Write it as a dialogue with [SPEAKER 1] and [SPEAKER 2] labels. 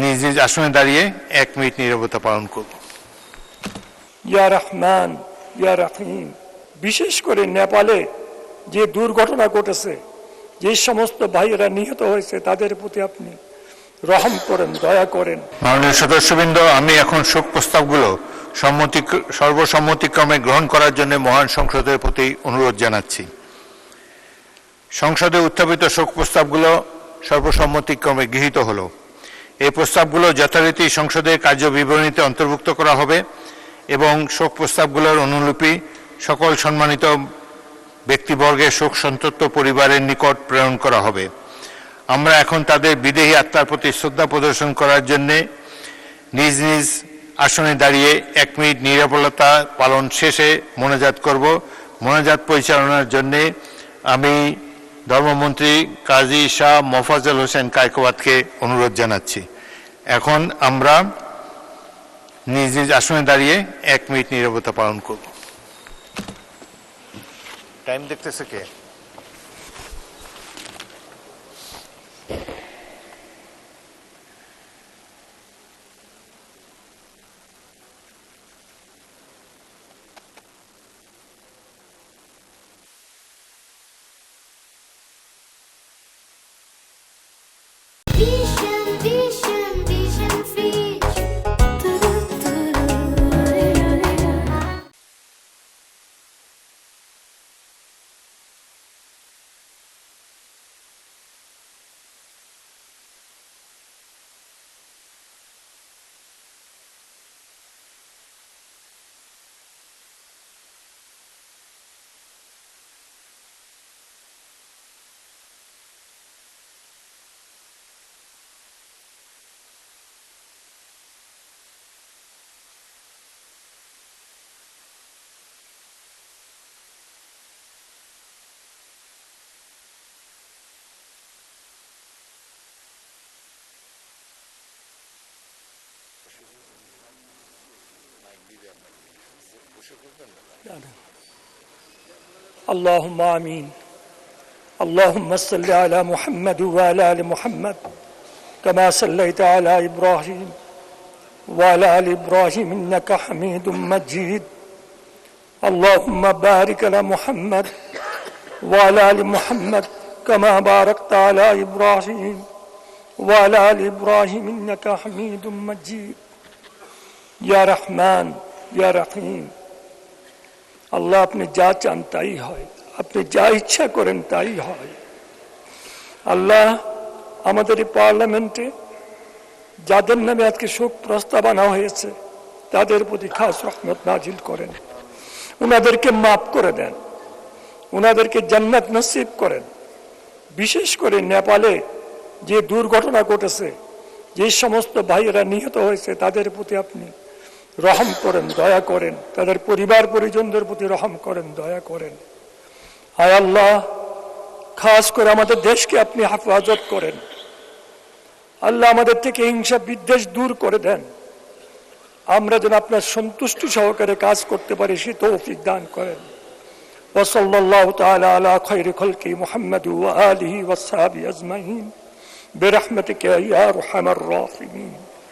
[SPEAKER 1] নিজ নিজ আসনে দাঁড়িয়ে 1 মিনিট নীরবতা পালন করব।
[SPEAKER 2] ইয়া রহমান ইয়া রহিম। বিশেষ করে নেপালে যে দুর্ঘটনা ঘটেছে, যে সমস্ত ভাইয়েরা নিহত হয়েছে, তাদের প্রতি আপনি রহম করেন, দয়া করেন।
[SPEAKER 1] মাননীয় সদস্যবৃন্দ, আমি এখন শোক প্রস্তাবগুলো সর্বসম্মতিক্রমে গ্রহণ করার জন্য মহান সংসদের প্রতি অনুরোধ জানাচ্ছি। সংসদে উত্থাপিত শোক প্রস্তাবগুলো সর্বসম্মতিক্রমে গৃহীত হলো। এই প্রস্তাবগুলো যথারীতি সংসদের কার্যবিবরণীতে অন্তর্ভুক্ত করা হবে এবং শোক প্রস্তাবগুলোর অনুলিপি সকল সম্মানিত ব্যক্তিবর্গের শোক সন্তপ্ত পরিবারের নিকট প্রেরণ করা হবে। আমরা এখন তাদের বিদেহী আত্মার প্রতি শ্রদ্ধা প্রদর্শন করার জন্য নিজ নিজ আসনে দাঁড়িয়ে 1 মিনিট নীরবতা পালন শেষে মোনাজাত করব। মোনাজাত পরিচালনার জন্য আমি ধর্মমন্ত্রী কাজী শাহ মোফাজ্জল হোসেন কায়কোবাদকে অনুরোধ জানাচ্ছি। এখন আমরা নিজ নিজ আসনে দাঁড়িয়ে 1 মিনিট নীরবতা পালন করব। টাইম দেখতেছে কে?
[SPEAKER 2] اللهم آمين. اللهم صل على محمد وعلى آل محمد كما صليت على إبراهيم وعلى آل إبراهيم إنك حميد مجيد. اللهم بارك على محمد وعلى آل محمد كما باركت على إبراهيم وعلى آل إبراهيم إنك حميد مجيد. يا رحمن يا رحيم. আল্লাহ, আপনি যা চান তাই হয়, আপনি যা ইচ্ছা করেন তাই হয়। আল্লাহ, আমাদের এই পার্লামেন্টে যাদের নামে আজকে শোক প্রস্তাব আনা হয়েছে, তাদের প্রতি খাস রহমত নাজিল করেন, ওনাদেরকে মাফ করে দেন, ওনাদেরকে জান্নাত নসিব করেন। বিশেষ করে নেপালে যে দুর্ঘটনা ঘটেছে, যে সমস্ত ভাইয়েরা নিহত হয়েছে, তাদের প্রতি আপনি রহম করেন, দয়া করেন, তাদের পরিবার পরিজনদের প্রতি রহম করেন, দয়া করেন। হায় আল্লাহ, খাস করে আমাদের দেশকে আপনি হেফাজত করেন। আল্লাহ, আমাদের থেকে হিংসা বিদ্বেষ দূর করে দেন। আমরা যেন আপনার সন্তুষ্টি সহকারে কাজ করতে পারি, সে তৌফিক দান করেন। ওয়া সাল্লাল্লাহু তাআলা আলা খায়রি খালকি মুহাম্মাদ ওয়া আলিহি ওয়া সাহবিহি আজমাইন বিরহমাতিকা ইয়া আরহামার রাহিমিন।